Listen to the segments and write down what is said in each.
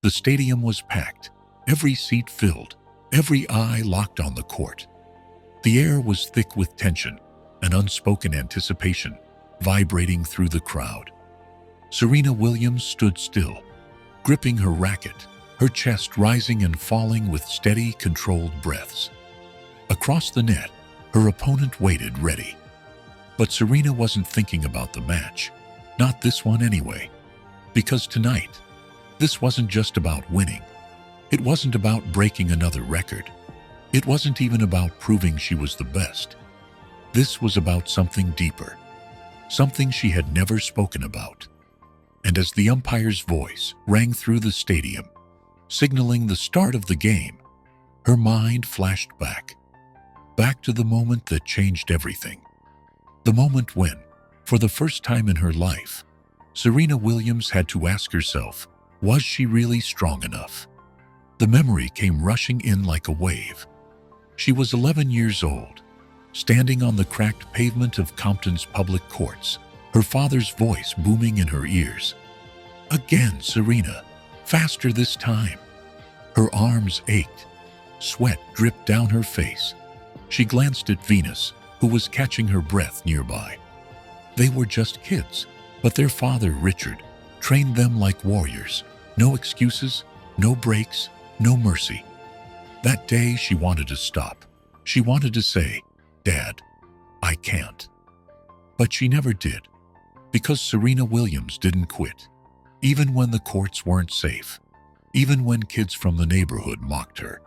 The stadium was packed, every seat filled, every eye locked on the court. The air was thick with tension, an unspoken anticipation vibrating through the crowd. Serena Williams stood still, gripping her racket, her chest rising and falling with steady, controlled breaths. Across the net, her opponent waited ready. But Serena wasn't thinking about the match. Not this one anyway. Because tonight, this wasn't just about winning. It wasn't about breaking another record. It wasn't even about proving she was the best. This was about something deeper, something she had never spoken about. And as the umpire's voice rang through the stadium, signaling the start of the game, her mind flashed back to the moment that changed everything. The moment when, for the first time in her life, Serena Williams had to ask herself, was she really strong enough? The memory came rushing in like a wave. She was 11 years old, standing on the cracked pavement of Compton's public courts, her father's voice booming in her ears. Again, Serena, faster this time. Her arms ached. Sweat dripped down her face. She glanced at Venus, who was catching her breath nearby. They were just kids, but their father, Richard, trained them like warriors. No excuses, no breaks, no mercy. That day she wanted to stop. She wanted to say, "Dad, I can't." But she never did, because Serena Williams didn't quit. Even when the courts weren't safe, even when kids from the neighborhood mocked her,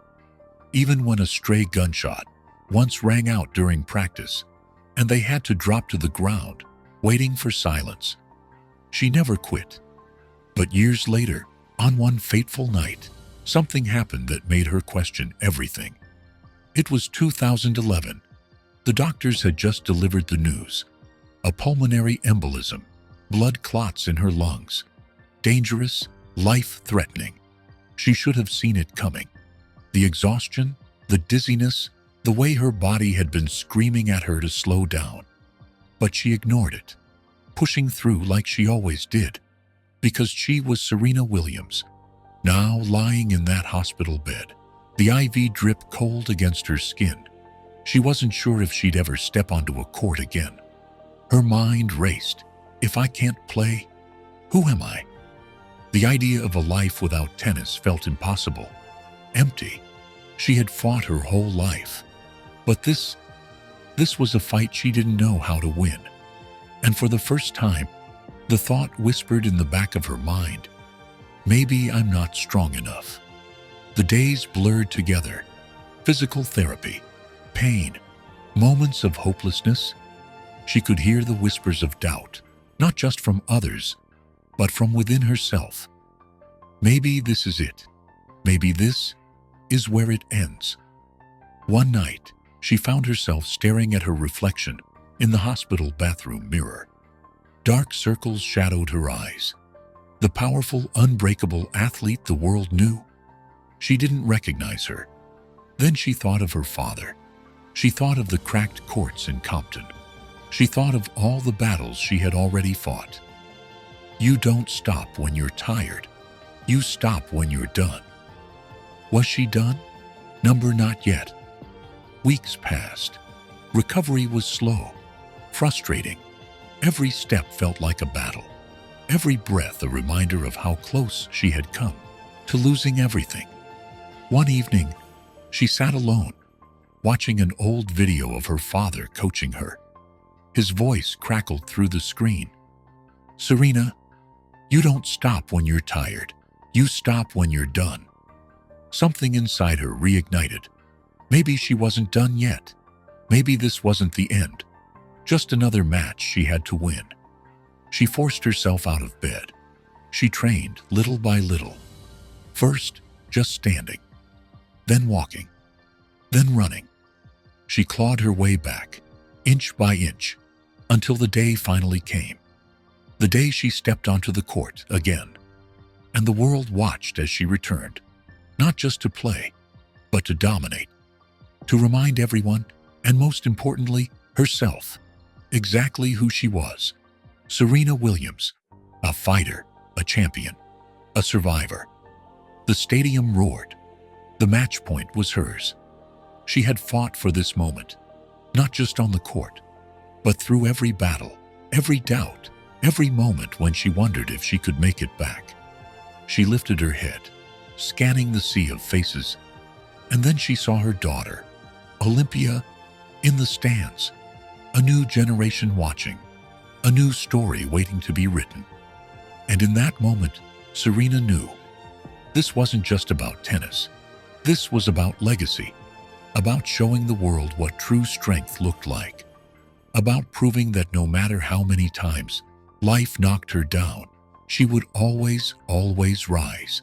even when a stray gunshot once rang out during practice and they had to drop to the ground, waiting for silence. She never quit. But years later, on one fateful night, something happened that made her question everything. It was 2011. The doctors had just delivered the news. A pulmonary embolism, blood clots in her lungs. Dangerous, life-threatening. She should have seen it coming. The exhaustion, the dizziness, the way her body had been screaming at her to slow down. But she ignored it, pushing through like she always did, because she was Serena Williams, now lying in that hospital bed, the IV drip cold against her skin. She wasn't sure if she'd ever step onto a court again. Her mind raced. If I can't play, who am I? The idea of a life without tennis felt impossible, empty. She had fought her whole life. But this was a fight she didn't know how to win. And for the first time, the thought whispered in the back of her mind, maybe I'm not strong enough. The days blurred together. Physical therapy, pain, moments of hopelessness. She could hear the whispers of doubt, not just from others, but from within herself. Maybe this is it. Maybe this is where it ends. One night, she found herself staring at her reflection in the hospital bathroom mirror. Dark circles shadowed her eyes. The powerful, unbreakable athlete the world knew. She didn't recognize her. Then she thought of her father. She thought of the cracked courts in Compton. She thought of all the battles she had already fought. You don't stop when you're tired. You stop when you're done. Was she done? Not yet. Weeks passed. Recovery was slow, frustrating. Every step felt like a battle. Every breath a reminder of how close she had come to losing everything. One evening, she sat alone, watching an old video of her father coaching her. His voice crackled through the screen. "Serena, you don't stop when you're tired. You stop when you're done." Something inside her reignited. Maybe she wasn't done yet. Maybe this wasn't the end. Just another match she had to win. She forced herself out of bed. She trained little by little. First, just standing. Then walking. Then running. She clawed her way back, inch by inch, until the day finally came. The day she stepped onto the court again. And the world watched as she returned, not just to play, but to dominate. To remind everyone, and most importantly, herself, exactly who she was. Serena Williams, a fighter, a champion, a survivor. The stadium roared. The match point was hers. She had fought for this moment, not just on the court, but through every battle, every doubt, every moment when she wondered if she could make it back. She lifted her head, scanning the sea of faces, and then she saw her daughter, Olympia, in the stands. A new generation watching, a new story waiting to be written. And in that moment, Serena knew this wasn't just about tennis. This was about legacy, about showing the world what true strength looked like, about proving that no matter how many times life knocked her down, she would always, always rise.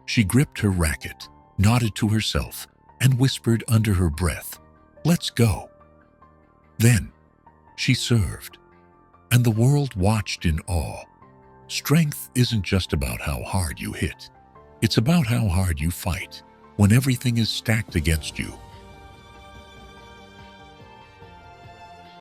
She gripped her racket, nodded to herself, and whispered under her breath, "Let's go." Then, she served, and the world watched in awe. Strength isn't just about how hard you hit. It's about how hard you fight when everything is stacked against you.